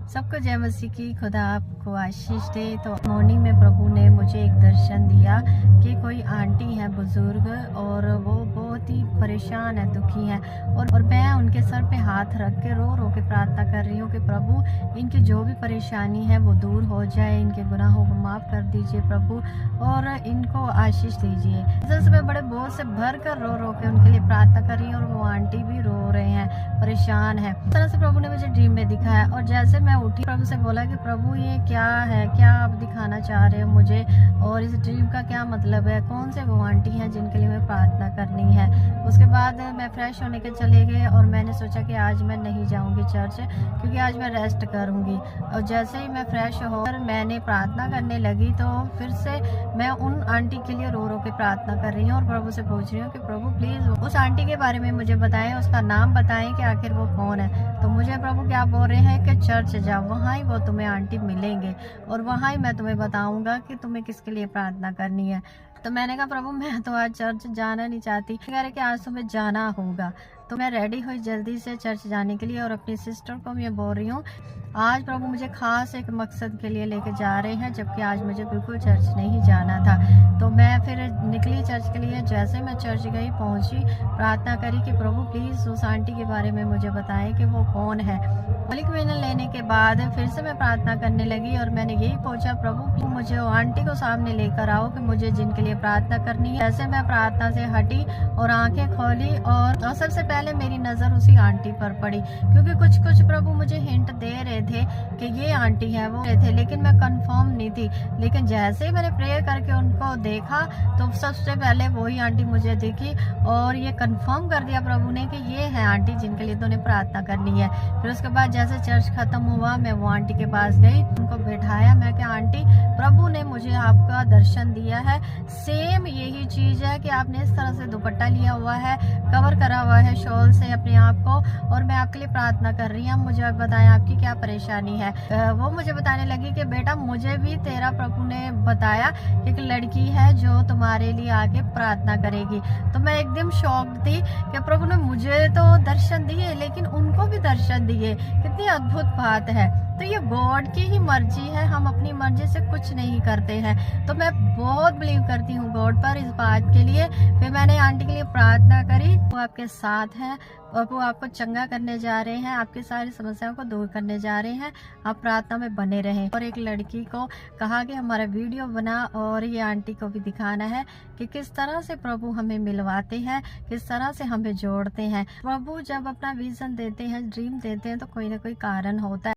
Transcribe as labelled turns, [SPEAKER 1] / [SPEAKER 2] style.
[SPEAKER 1] सबको जय मसीह की। खुदा आपको आशीष दे। तो मॉर्निंग में प्रभु ने मुझे एक दर्शन दिया कि कोई आंटी है बुजुर्ग और वो बहुत ही परेशान है, दुखी है और मैं उनके सर पे हाथ रख के रो रो के प्रार्थना कर रही हूँ कि प्रभु इनकी जो भी परेशानी है वो दूर हो जाए, इनके गुनाहों को माफ़ कर दीजिए प्रभु और इनको आशीष दीजिए। जैसे मैं बड़े बोझ से भर कर रो रो के उनके लिए प्रार्थना कर रही हूँ और वो आंटी भी रो रहे हैं, परेशान है। इस तरह से प्रभु ने मुझे ड्रीम में दिखाया और जैसे मैं उठी प्रभु से बोला कि प्रभु ये क्या है, क्या आप दिखाना चाह रहे हो मुझे और इस ड्रीम का क्या मतलब है, कौन से वो आंटी हैं जिनके लिए मैं प्रार्थना करनी है। उसके बाद मैं फ्रेश होने के चले गए और मैंने सोचा कि आज मैं नहीं जाऊंगी चर्च क्योंकि आज मैं रेस्ट करूंगी। और जैसे ही मैं फ्रेश होकर मैंने प्रार्थना करने लगी तो फिर से मैं उन आंटी के लिए रो रो के प्रार्थना कर रही हूँ और प्रभु से पूछ रही हूँ कि प्रभु प्लीज उस आंटी के बारे में मुझे बताएं, उसका नाम बताएं कि आखिर वो कौन है। तो मुझे प्रभु क्या बोल रहे हैं कि चर्च जाओ, वहाँ ही वो तुम्हें आंटी मिलेंगे और वहाँ ही मैं तुम्हें बताऊंगा कि तुम्हें किसके लिए प्रार्थना करनी है। तो मैंने कहा प्रभु मैं तो आज चर्च जाना नहीं चाहती। कह रहे कि आज तुम्हें जाना होगा। तो मैं रेडी हुई जल्दी से चर्च जाने के लिए और अपनी सिस्टर को मैं बोल रही हूँ आज प्रभु मुझे खास एक मकसद के लिए लेके जा रहे हैं, जबकि आज मुझे बिल्कुल चर्च नहीं जाना था। तो मैं फिर निकली चर्च के लिए। जैसे मैं चर्च गई, पहुंची, प्रार्थना करी कि प्रभु प्लीज उस आंटी के बारे में मुझे बताएं कि वो कौन है। मलिक विनर लेने के बाद फिर से मैं प्रार्थना करने लगी और मैंने यही पूछा प्रभु मुझे वो आंटी को सामने लेकर आओ कि मुझे जिनके लिए प्रार्थना करनी है। जैसे मैं प्रार्थना से हटी और आंखें खोली और सबसे पहले मेरी नजर उसी आंटी पर पड़ी, क्योंकि कुछ कुछ प्रभु मुझे हिंट दे रहे थे कि ये आंटी है वो थे, लेकिन मैं कंफर्म नहीं थी। लेकिन जैसे ही मैंने प्रेयर करके उनको देखा तो सबसे पहले वही आंटी मुझे दिखी और ये कंफर्म कर दिया प्रभु ने कि ये है आंटी जिनके लिए तूने प्रार्थना करनी है। फिर उसके बाद जैसे चर्च खत्म हुआ मैं वो आंटी के पास गई, उनको बैठाया। मैं क्या आंटी प्रभु ने मुझे आपका दर्शन दिया है, सेम यही चीज है कि आपने इस तरह से दुपट्टा लिया हुआ है, कवर करा हुआ है शॉल से अपने आप को और मैं आपके लिए प्रार्थना कर रही हूँ, मुझे बताएं आपकी क्या परेशानी है। वो मुझे बताने लगी कि बेटा मुझे भी तेरा प्रभु ने बताया कि एक लड़की है जो तुम्हारे लिए आके प्रार्थना करेगी। तो मैं एकदम शॉक्ड थी कि प्रभु ने मुझे तो दर्शन दिए लेकिन उनको भी दर्शन दिए, कितनी अद्भुत बात है। तो ये गॉड की ही मर्जी है, हम अपनी मर्जी से कुछ नहीं करते हैं। तो मैं बहुत बिलीव करती हूँ गॉड पर इस बात के लिए। फिर मैंने आंटी के लिए प्रार्थना करी, वो आपके साथ है और वो आपको चंगा करने जा रहे हैं, आपकी सारी समस्याओं को दूर करने जा रहे हैं। आप प्रार्थना में बने रहें। और एक लड़की को कहा कि हमारा वीडियो बना और ये आंटी को भी दिखाना है कि किस तरह से प्रभु हमें मिलवाते हैं, किस तरह से हमें जोड़ते हैं। प्रभु जब अपना विजन देते हैं, ड्रीम देते हैं तो कोई ना कोई कारण होता है।